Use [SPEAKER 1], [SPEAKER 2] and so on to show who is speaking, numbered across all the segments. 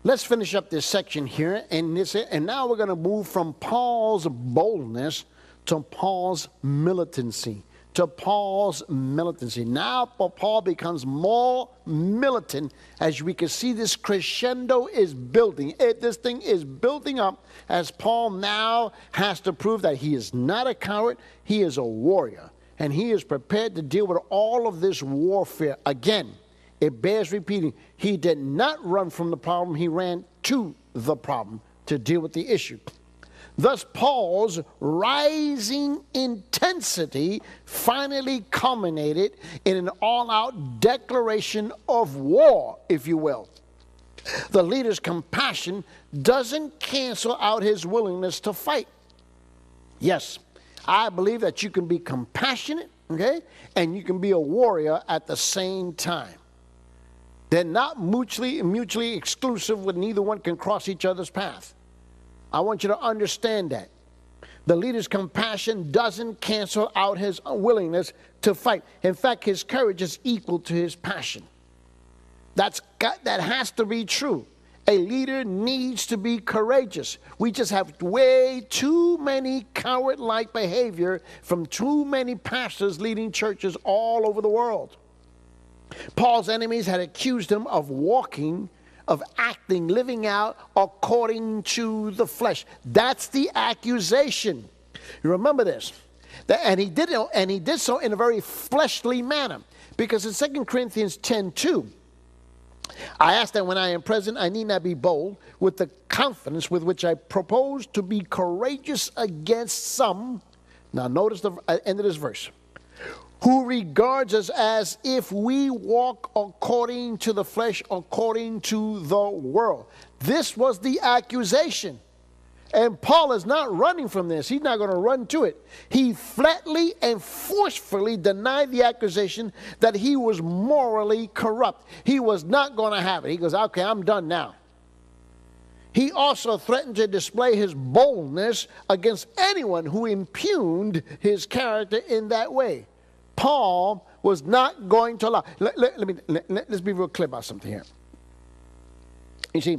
[SPEAKER 1] Let's finish up this section here, and now we're going to move from Paul's boldness to Paul's militancy. Now Paul becomes more militant as we can see this crescendo is building. This thing is building up as Paul now has to prove that he is not a coward, he is a warrior. And he is prepared to deal with all of this warfare. Again, it bears repeating. He did not run from the problem. He ran to the problem to deal with the issue. Thus, Paul's rising intensity finally culminated in an all-out declaration of war, if you will. The leader's compassion doesn't cancel out his willingness to fight. Yes, I believe that you can be compassionate, okay, and you can be a warrior at the same time. They're not mutually exclusive, when neither one can cross each other's path. I want you to understand that. The leader's compassion doesn't cancel out his willingness to fight. In fact, his courage is equal to his passion. That has to be true. A leader needs to be courageous. We just have way too many coward-like behavior from too many pastors leading churches all over the world. Paul's enemies had accused him of acting, living out according to the flesh. That's the accusation. You remember this. And he did so in a very fleshly manner. Because in 2 Corinthians 10:2, I ask that when I am present, I need not be bold with the confidence with which I propose to be courageous against some. Now notice the end of this verse. Who regards us as if we walk according to the flesh, according to the world. This was the accusation. And Paul is not running from this. He's not going to run to it. He flatly and forcefully denied the accusation that he was morally corrupt. He was not going to have it. He goes, okay, I'm done now. He also threatened to display his boldness against anyone who impugned his character in that way. Paul was not going to allow. Let's be real clear about something here. You see,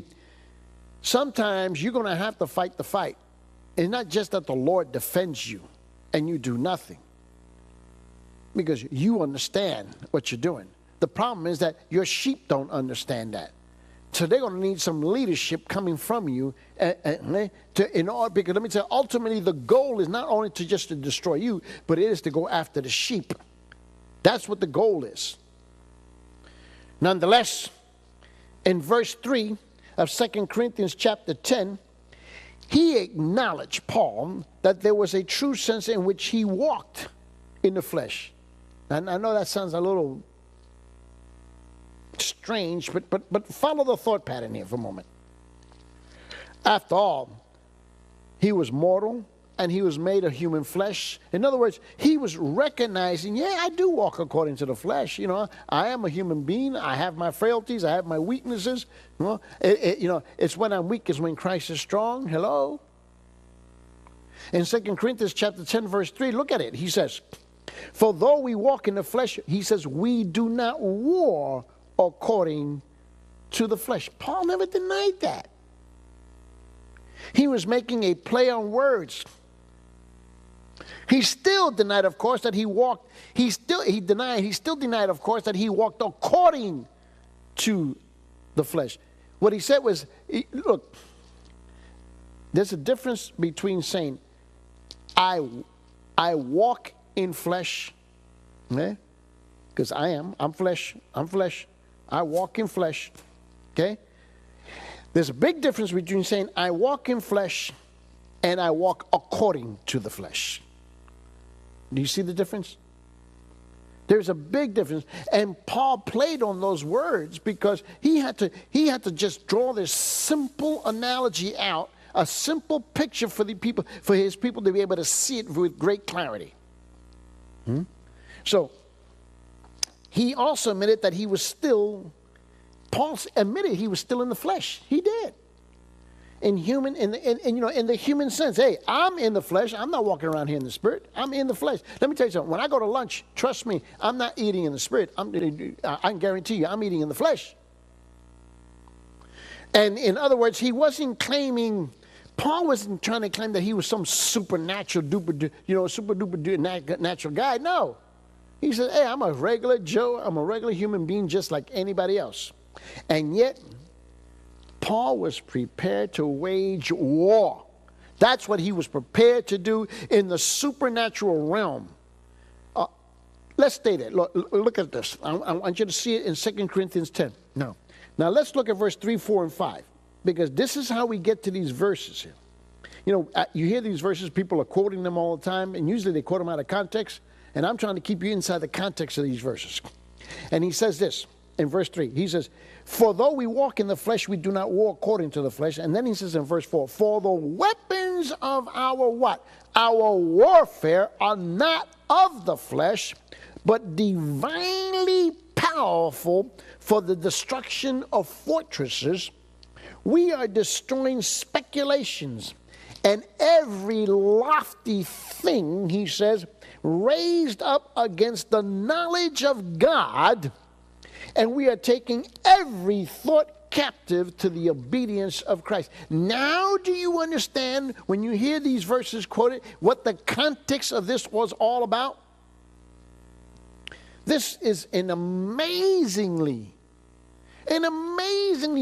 [SPEAKER 1] sometimes you're going to have to fight the fight. It's not just that the Lord defends you and you do nothing, because you understand what you're doing. The problem is that your sheep don't understand that. So they're going to need some leadership coming from you. Because let me tell you, ultimately the goal is not only to destroy you, but it is to go after the sheep. That's what the goal is. Nonetheless, in verse 3 of 2 Corinthians chapter 10, he acknowledged, Paul, that there was a true sense in which he walked in the flesh. And I know that sounds a little strange, but follow the thought pattern here for a moment. After all, he was mortal and he was made of human flesh. In other words, he was recognizing, yeah, I do walk according to the flesh. You know, I am a human being. I have my frailties. I have my weaknesses. It's when I'm weak is when Christ is strong. Hello? In 2 Corinthians chapter 10, verse 3, look at it. He says, for though we walk in the flesh, he says, we do not war according to the flesh. Paul never denied that. He was making a play on words. He still denied, of course, that he walked. He still denied, of course, that he walked according to the flesh. What he said was, look, there's a difference between saying, I walk in flesh, because I'm flesh, I walk in flesh, okay? There's a big difference between saying I walk in flesh and I walk according to the flesh. Do you see the difference? There's a big difference. And Paul played on those words because he had to just draw this simple analogy out, a simple picture for his people to be able to see it with great clarity. So he also admitted that Paul admitted he was still in the flesh. He did. In the human sense. Hey, I'm in the flesh. I'm not walking around here in the spirit. I'm in the flesh. Let me tell you something. When I go to lunch, trust me, I'm not eating in the spirit. I can guarantee you, I'm eating in the flesh. And in other words, he wasn't claiming, Paul wasn't trying to claim that he was some supernatural, super duper natural guy. No. He said, hey, I'm a regular Joe. I'm a regular human being just like anybody else. And yet, Paul was prepared to wage war. That's what he was prepared to do in the supernatural realm. Let's state it. Look at this. I want you to see it in 2 Corinthians 10. Now let's look at verse 3, 4, and 5. Because this is how we get to these verses here. You know, you hear these verses, people are quoting them all the time, and usually they quote them out of context. And I'm trying to keep you inside the context of these verses. And he says this in verse 3. He says, for though we walk in the flesh, we do not war according to the flesh. And then he says in verse 4, for the weapons of our what? Our warfare are not of the flesh, but divinely powerful for the destruction of fortresses. We are destroying speculations and every lofty thing, he says, raised up against the knowledge of God, and we are taking every thought captive to the obedience of Christ. Now do you understand, when you hear these verses quoted, what the context of this was all about? This is an amazingly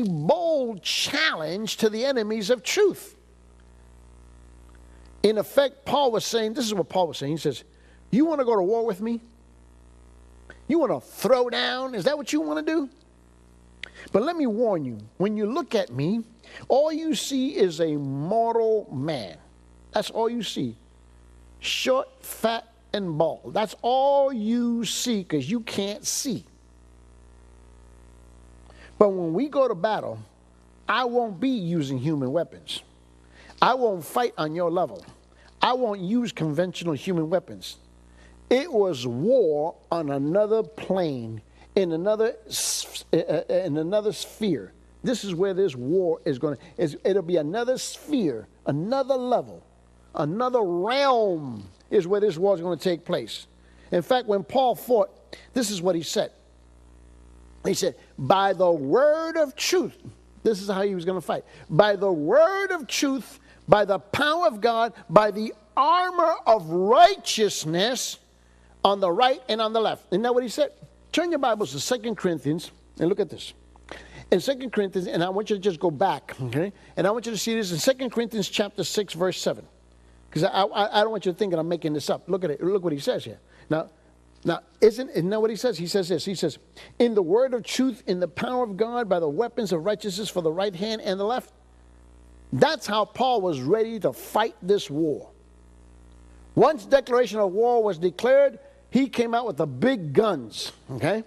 [SPEAKER 1] bold challenge to the enemies of truth. In effect, Paul was saying, this is what Paul was saying. He says, you want to go to war with me? You want to throw down? Is that what you want to do? But let me warn you, when you look at me, all you see is a mortal man. That's all you see. Short, fat, and bald. That's all you see, because you can't see. But when we go to battle, I won't be using human weapons. I won't fight on your level. I won't use conventional human weapons. It was war on another plane, in another sphere. This is where this war is going to, it'll be another sphere, another level, another realm is where this war is going to take place. In fact, when Paul fought, this is what he said. He said, by the word of truth, this is how he was going to fight. By the word of truth, by the power of God, by the armor of righteousness on the right and on the left. Isn't that what he said? Turn your Bibles to 2 Corinthians and look at this. In 2 Corinthians, and I want you to just go back, okay? And I want you to see this in 2 Corinthians chapter 6, verse 7. Because I don't want you to think that I'm making this up. Look at it. Look what he says here. Now, isn't that what he says? He says this. He says, in the word of truth, in the power of God, by the weapons of righteousness for the right hand and the left. That's how Paul was ready to fight this war. Once declaration of war was declared, he came out with the big guns, okay?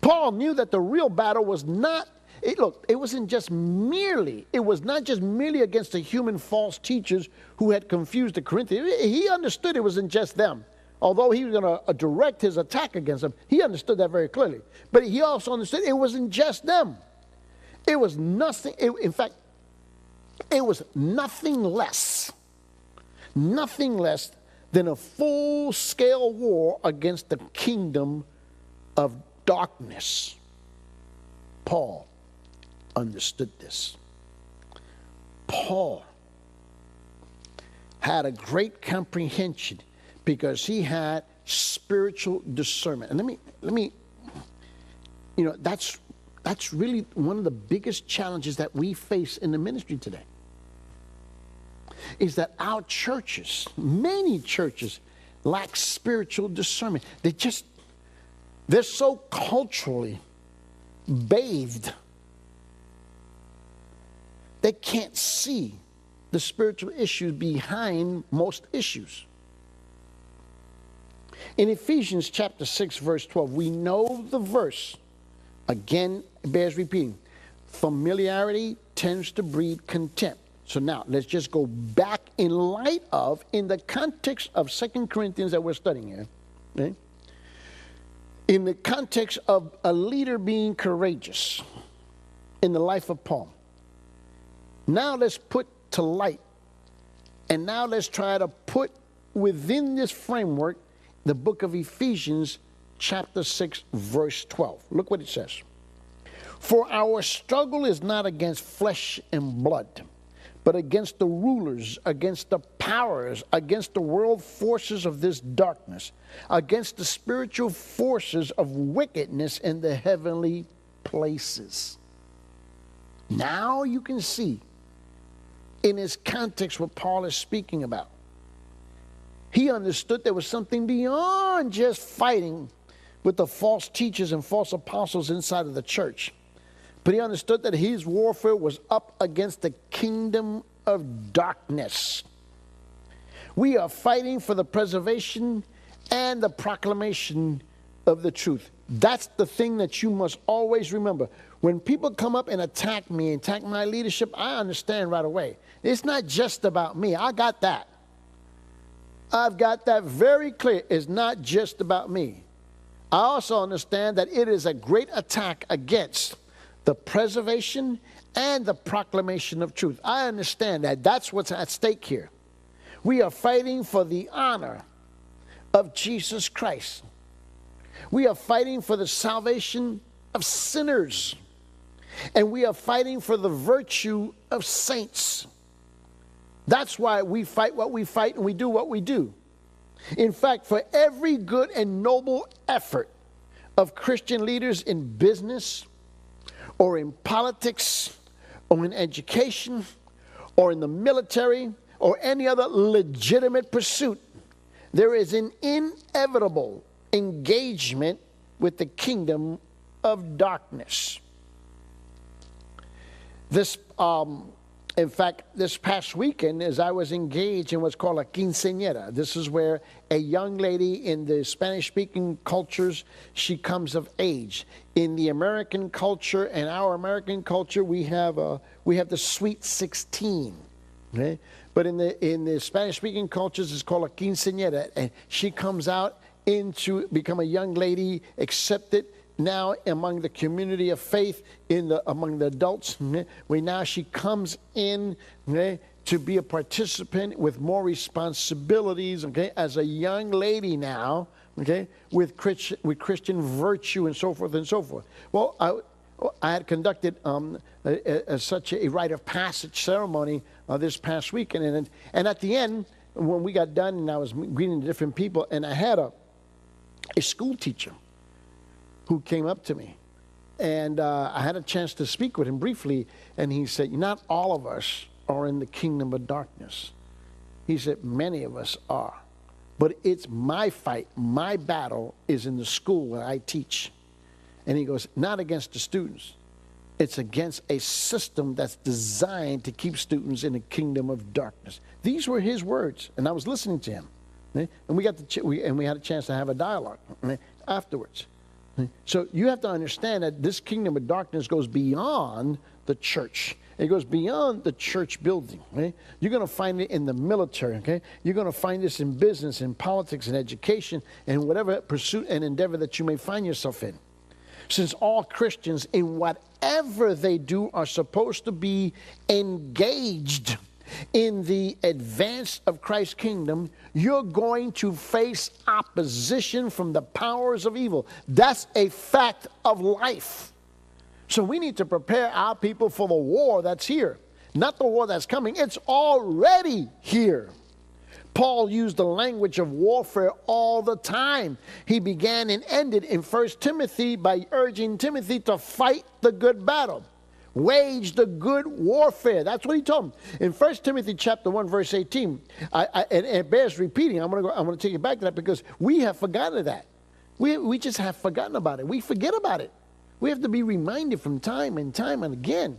[SPEAKER 1] Paul knew that the real battle was not, it was not just merely against the human false teachers who had confused the Corinthians. He understood it wasn't just them. Although he was going to direct his attack against them, he understood that very clearly. But he also understood it wasn't just them. It was nothing, in fact, it was nothing less than a full-scale war against the kingdom of darkness. Paul understood this. Paul had a great comprehension because he had spiritual discernment. And let me, that's really one of the biggest challenges that we face in the ministry today. Is that our churches, many churches, lack spiritual discernment. They're so culturally bathed, they can't see the spiritual issues behind most issues. In Ephesians chapter 6, verse 12, we know the verse. Again, it bears repeating. Familiarity tends to breed contempt. So now, let's just go back in the context of 2 Corinthians that we're studying here. Okay? In the context of a leader being courageous in the life of Paul. Now let's put to light, and now let's try to put within this framework the book of Ephesians chapter 6, verse 12. Look what it says. For our struggle is not against flesh and blood, but against the rulers, against the powers, against the world forces of this darkness, against the spiritual forces of wickedness in the heavenly places. Now you can see in his context what Paul is speaking about. He understood there was something beyond just fighting with the false teachers and false apostles inside of the church. But he understood that his warfare was up against the kingdom of darkness. We are fighting for the preservation and the proclamation of the truth. That's the thing that you must always remember. When people come up and attack me, attack my leadership, I understand right away. It's not just about me. I got that. I've got that very clear. It's not just about me. I also understand that it is a great attack against the preservation and the proclamation of truth. I understand that. That's what's at stake here. We are fighting for the honor of Jesus Christ. We are fighting for the salvation of sinners. And we are fighting for the virtue of saints. That's why we fight what we fight and we do what we do. In fact, for every good and noble effort of Christian leaders in business or in politics or in education or in the military or any other legitimate pursuit, there is an inevitable engagement with the kingdom of darkness. In fact, this past weekend, as I was engaged in what's called a quinceanera, this is where a young lady in the Spanish-speaking cultures, she comes of age. In the American culture and our American culture, we have the sweet 16. Okay? But in the Spanish-speaking cultures, it's called a quinceanera, and she comes out into become a young lady, accepted now among the community of faith, among the adults. She comes in to be a participant with more responsibilities, as a young lady now, with Christian virtue and so forth and so forth. Well, I had conducted such a rite of passage ceremony this past weekend, and at the end, when we got done, and I was greeting the different people, and I had a school teacher who came up to me, and I had a chance to speak with him briefly, and he said, not all of us are in the kingdom of darkness. He said, many of us are, but it's my fight, my battle is in the school where I teach. And he goes, not against the students, it's against a system that's designed to keep students in the kingdom of darkness. These were his words, and I was listening to him, and we had a chance to have a dialogue afterwards. So you have to understand that this kingdom of darkness goes beyond the church. It goes beyond the church building. You're going to find it in the military. You're going to find this in business, in politics, in education, and whatever pursuit and endeavor that you may find yourself in. Since all Christians, in whatever they do, are supposed to be engaged in the advance of Christ's kingdom, you're going to face opposition from the powers of evil. That's a fact of life. So we need to prepare our people for the war that's here, not the war that's coming. It's already here. Paul used the language of warfare all the time. He began and ended in 1 Timothy by urging Timothy to fight the good battle. Wage the good warfare. That's what he told him. In 1 Timothy chapter 1, verse 18, and it bears repeating. I'm going to take you back to that because we have forgotten that. We just have forgotten about it. We forget about it. We have to be reminded from time and time and again.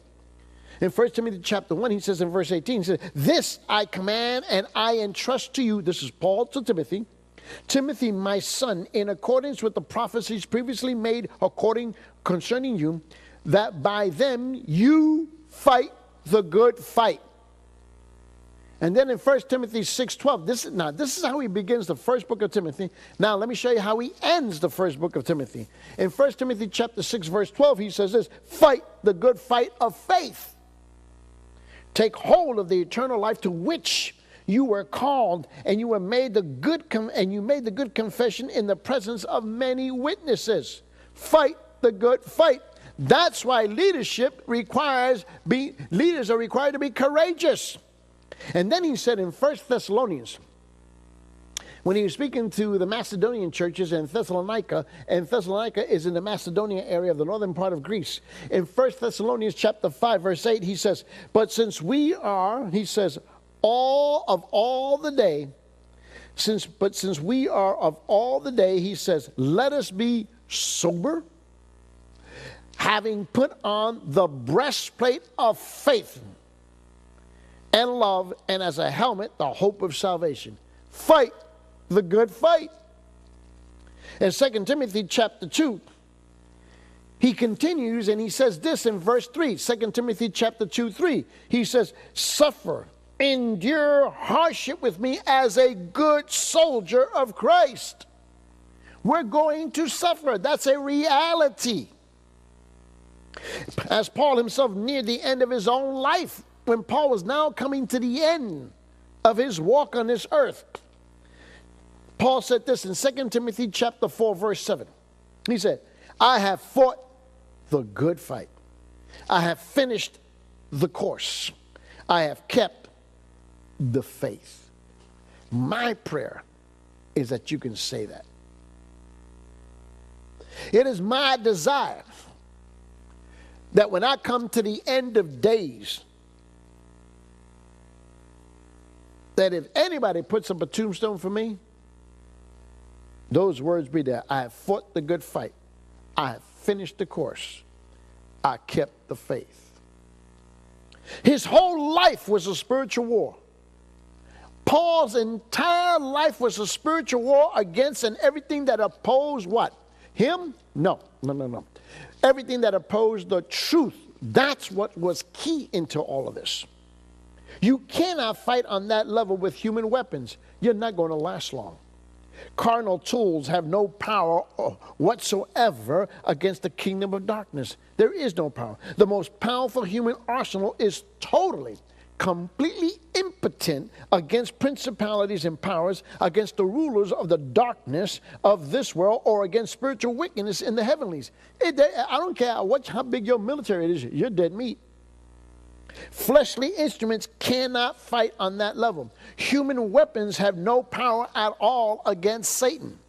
[SPEAKER 1] In 1 Timothy chapter 1, he says in verse 18, he says, this I command and I entrust to you, this is Paul to Timothy, Timothy, my son, in accordance with the prophecies previously made concerning you, that by them you fight the good fight. And then in 1 Timothy 6:12, this is how he begins the first book of Timothy. Now let me show you how he ends the first book of Timothy. In 1 Timothy chapter 6, verse 12, he says this, fight the good fight of faith. Take hold of the eternal life to which you were called, and you made the good confession in the presence of many witnesses. Fight the good fight. That's why leaders are required to be courageous. And then he said in 1 Thessalonians, when he was speaking to the Macedonian churches in Thessalonica, and Thessalonica is in the Macedonia area of the northern part of Greece. In 1 Thessalonians chapter 5, verse 8, he says, but since we are, he says, all the day, since we are of all the day, he says, let us be sober, having put on the breastplate of faith and love, and as a helmet, the hope of salvation. Fight the good fight. In 2 Timothy chapter 2, he continues and he says this in verse 3, 2 Timothy chapter 2, 3. He says, suffer, endure hardship with me as a good soldier of Christ. We're going to suffer. That's a reality. As Paul himself neared the end of his own life, when Paul was now coming to the end of his walk on this earth, Paul said this in 2 Timothy chapter 4, verse 7. He said, I have fought the good fight. I have finished the course. I have kept the faith. My prayer is that you can say that. It is my desire that when I come to the end of days, that if anybody puts up a tombstone for me, those words be there. I have fought the good fight. I have finished the course. I kept the faith. His whole life was a spiritual war. Paul's entire life was a spiritual war against and everything that opposed what? Him? No. Everything that opposed the truth. That's what was key into all of this. You cannot fight on that level with human weapons. You're not going to last long. Carnal tools have no power whatsoever against the kingdom of darkness. There is no power. The most powerful human arsenal is totally, completely impotent against principalities and powers, against the rulers of the darkness of this world, or against spiritual wickedness in the heavenlies. I don't care how big your military is, you're dead meat. Fleshly instruments cannot fight on that level. Human weapons have no power at all against Satan.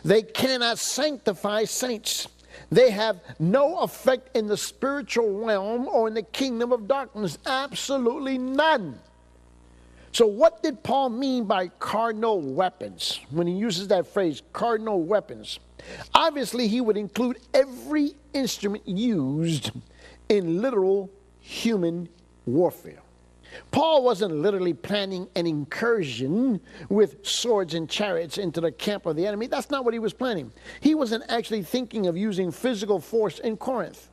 [SPEAKER 1] They cannot sanctify saints. They have no effect in the spiritual realm or in the kingdom of darkness. Absolutely none. So what did Paul mean by cardinal weapons when he uses that phrase, cardinal weapons? Obviously, he would include every instrument used in literal human warfare. Paul wasn't literally planning an incursion with swords and chariots into the camp of the enemy. That's not what he was planning. He wasn't actually thinking of using physical force in Corinth.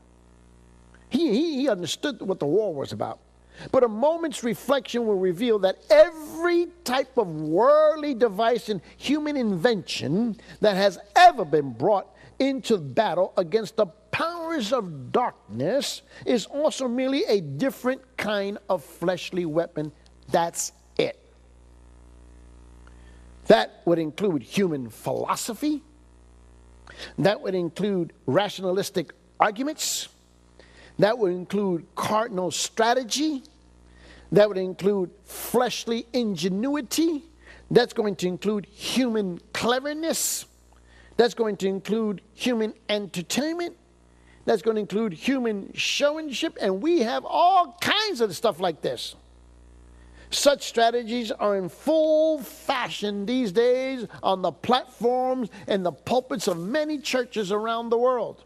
[SPEAKER 1] He understood what the war was about. But a moment's reflection will reveal that every type of worldly device and human invention that has ever been brought into battle against the powers of darkness is also merely a different kind of fleshly weapon. That's it. That would include human philosophy. That would include rationalistic arguments. That would include cardinal strategy. That would include fleshly ingenuity. That's going to include human cleverness. That's going to include human entertainment. That's going to include human showmanship. And we have all kinds of stuff like this. Such strategies are in full fashion these days on the platforms and the pulpits of many churches around the world.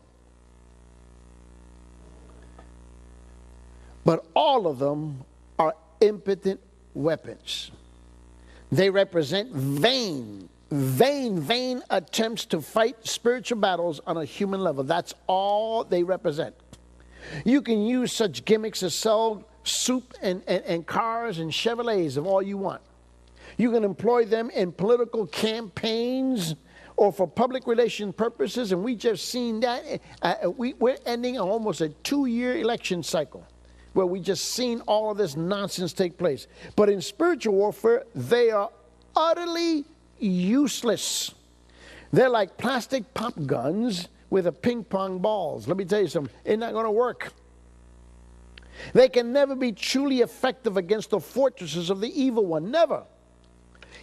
[SPEAKER 1] But all of them are impotent weapons. They represent vain attempts to fight spiritual battles on a human level. That's all they represent. You can use such gimmicks as sell soup and cars and Chevrolets of all you want. You can employ them in political campaigns or for public relation purposes, and we just seen that. We're ending almost a 2-year election cycle where we just seen all of this nonsense take place. But in spiritual warfare, they are utterly useless. They're like plastic pop guns with a ping pong balls. Let me tell you something. It's not going to work. They can never be truly effective against the fortresses of the evil one. Never.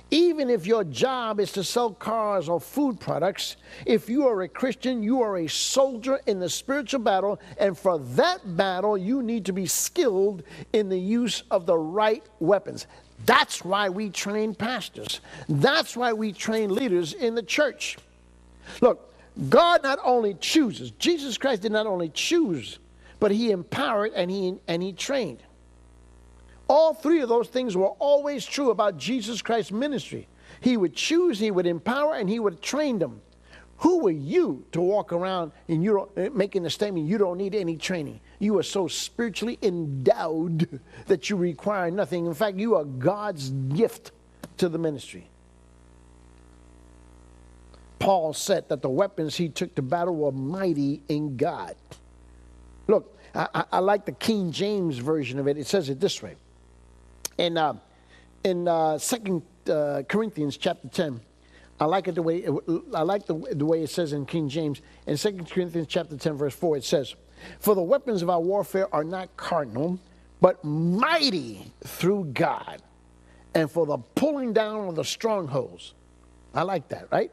[SPEAKER 1] Even if your job is to sell cars or food products, if you are a Christian, you are a soldier in the spiritual battle, and for that battle, you need to be skilled in the use of the right weapons. That's why we train pastors. That's why we train leaders in the church. Look, God not only chooses, Jesus Christ did not only choose, but he empowered and he trained. All three of those things were always true about Jesus Christ's ministry. He would choose, he would empower, and he would train them. Who were you to walk around and making the statement, you don't need any training? You are so spiritually endowed that you require nothing. In fact, you are God's gift to the ministry. Paul said that the weapons he took to battle were mighty in God. Look, I like the King James version of it. It says it this way. In 2 Corinthians chapter 10, I like it the way it says in King James. In 2 Corinthians chapter 10, verse 4, it says, "For the weapons of our warfare are not carnal, but mighty through God, and for the pulling down of the strongholds." I like that, right?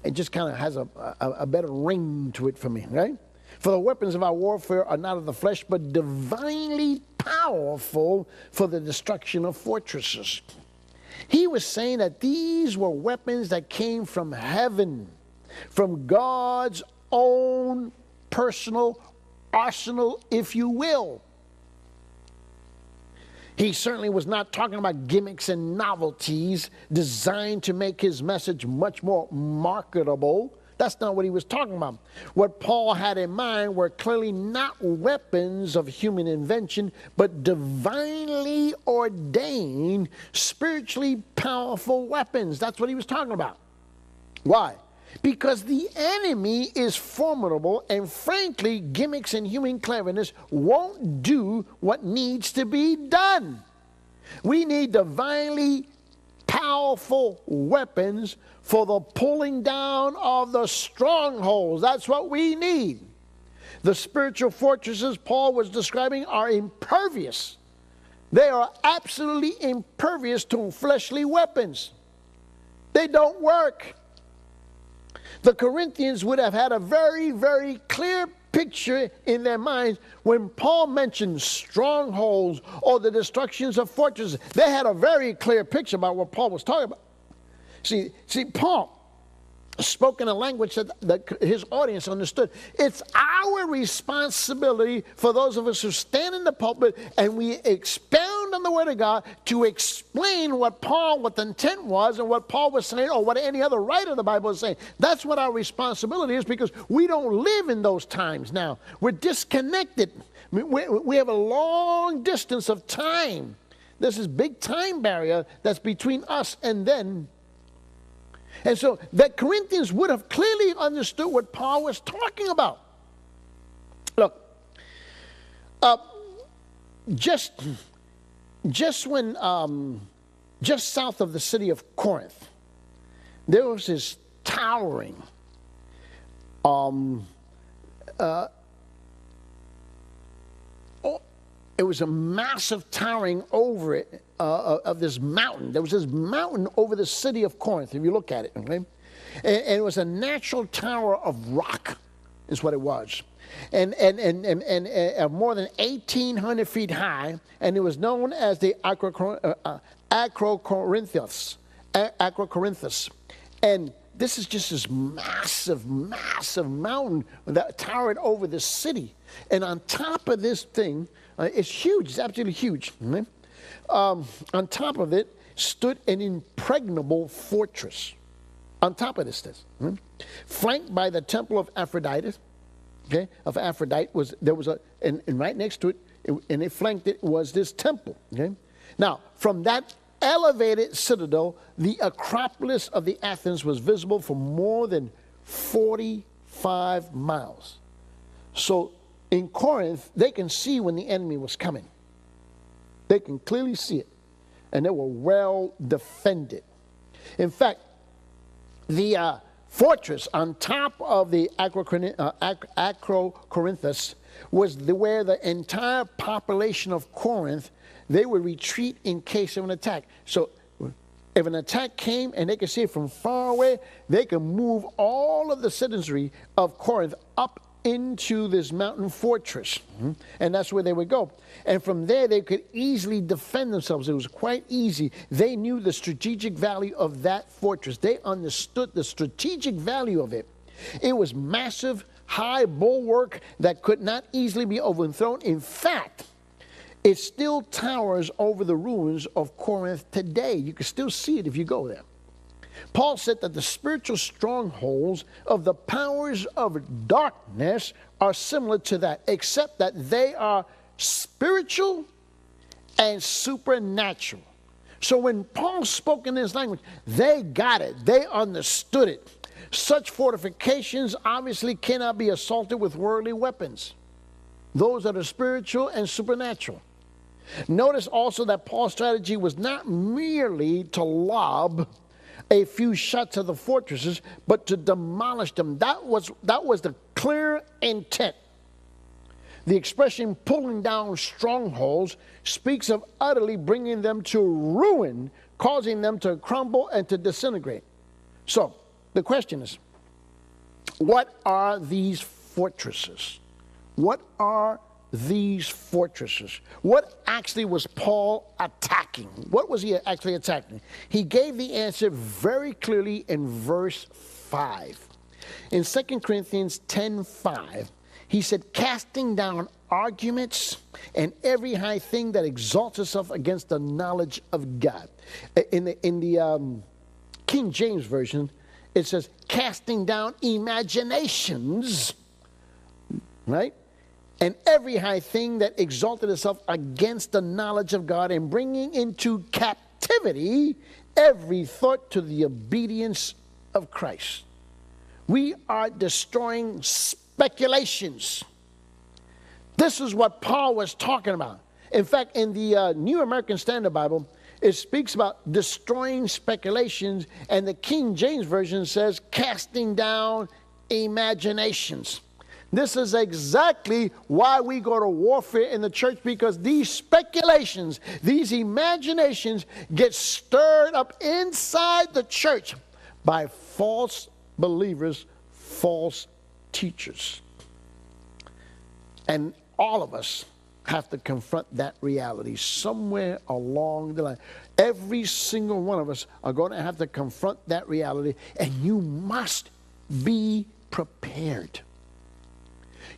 [SPEAKER 1] It just kind of has a better ring to it for me, right? "For the weapons of our warfare are not of the flesh, but divinely powerful for the destruction of fortresses." He was saying that these were weapons that came from heaven, from God's own personal arsenal, if you will. He certainly was not talking about gimmicks and novelties designed to make his message much more marketable. That's not what he was talking about. What Paul had in mind were clearly not weapons of human invention, but divinely ordained, spiritually powerful weapons. That's what he was talking about. Why? Because the enemy is formidable, and frankly, gimmicks and human cleverness won't do what needs to be done. We need divinely powerful weapons for the pulling down of the strongholds. That's what we need. The spiritual fortresses Paul was describing are impervious. They are absolutely impervious to fleshly weapons. They don't work. The Corinthians would have had a very, very clear picture in their minds when Paul mentioned strongholds or the destructions of fortresses. They had a very clear picture about what Paul was talking about. See, Paul spoke in a language that his audience understood. It's our responsibility for those of us who stand in the pulpit and we expound on the Word of God to explain what the intent was and what Paul was saying or what any other writer of the Bible is saying. That's what our responsibility is, because we don't live in those times now. We're disconnected. We have a long distance of time. There's this big time barrier that's between us and then. And so the Corinthians would have clearly understood what Paul was talking about. Look, just south of the city of Corinth, there was this towering, it was a massive towering over it of this mountain. There was this mountain over the city of Corinth, if you look at it. Okay? And it was a natural tower of rock, is what it was. And more than 1,800 feet high, and it was known as the Acrocorinthus. And this is just this massive, massive mountain that towered over the city. And on top of this thing, it's huge, it's absolutely huge. Right? On top of it stood an impregnable fortress. On top of this, flanked by the temple of Aphrodite. Okay, of Aphrodite and right next to it, and it flanked it was this temple. Okay, now from that elevated citadel, the Acropolis of the Athens was visible for more than 45 miles. So in Corinth, they can see when the enemy was coming. They can clearly see it. And they were well defended. In fact, the fortress on top of the Acrocorinthus was where the entire population of Corinth, they would retreat in case of an attack. So if an attack came and they could see it from far away, they could move all of the citizenry of Corinth up into this mountain fortress. And that's where they would go. And from there, they could easily defend themselves. It was quite easy. They knew the strategic value of that fortress. They understood the strategic value of it. It was massive, high bulwark that could not easily be overthrown. In fact, it still towers over the ruins of Corinth today. You can still see it if you go there. Paul said that the spiritual strongholds of the powers of darkness are similar to that, except that they are spiritual and supernatural. So when Paul spoke in this language, they got it. They understood it. Such fortifications obviously cannot be assaulted with worldly weapons. Those that are spiritual and supernatural. Notice also that Paul's strategy was not merely to lob a few shots at the fortresses, but to demolish them. That was the clear intent. The expression pulling down strongholds speaks of utterly bringing them to ruin, causing them to crumble and to disintegrate. So, the question is, what are these fortresses? What are these fortresses? What actually was Paul attacking? What was he actually attacking? He gave the answer very clearly in verse 5. In 2 Corinthians 10:5, he said, casting down arguments and every high thing that exalts itself against the knowledge of God. In the King James Version, it says, casting down imaginations, right? And every high thing that exalted itself against the knowledge of God, and bringing into captivity every thought to the obedience of Christ. We are destroying speculations. This is what Paul was talking about. In fact, in the New American Standard Bible, it speaks about destroying speculations, and the King James Version says casting down imaginations. This is exactly why we go to warfare in the church, because these speculations, these imaginations get stirred up inside the church by false believers, false teachers. And all of us have to confront that reality somewhere along the line. Every single one of us are going to have to confront that reality, and you must be prepared.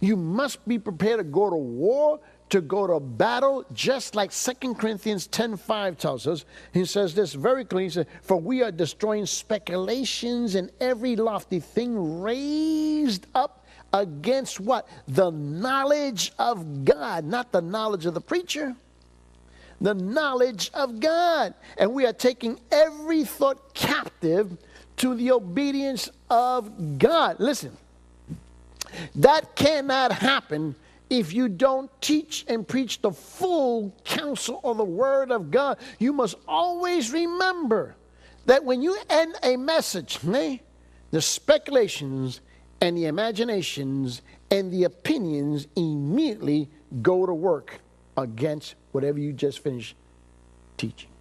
[SPEAKER 1] You must be prepared to go to war, to go to battle, just like 2 Corinthians 10:5 tells us. He says this very clearly. He says, for we are destroying speculations and every lofty thing raised up against what? The knowledge of God, not the knowledge of the preacher. The knowledge of God. And we are taking every thought captive to the obedience of God. Listen. That cannot happen if you don't teach and preach the full counsel of the Word of God. You must always remember that when you end a message, the speculations and the imaginations and the opinions immediately go to work against whatever you just finished teaching.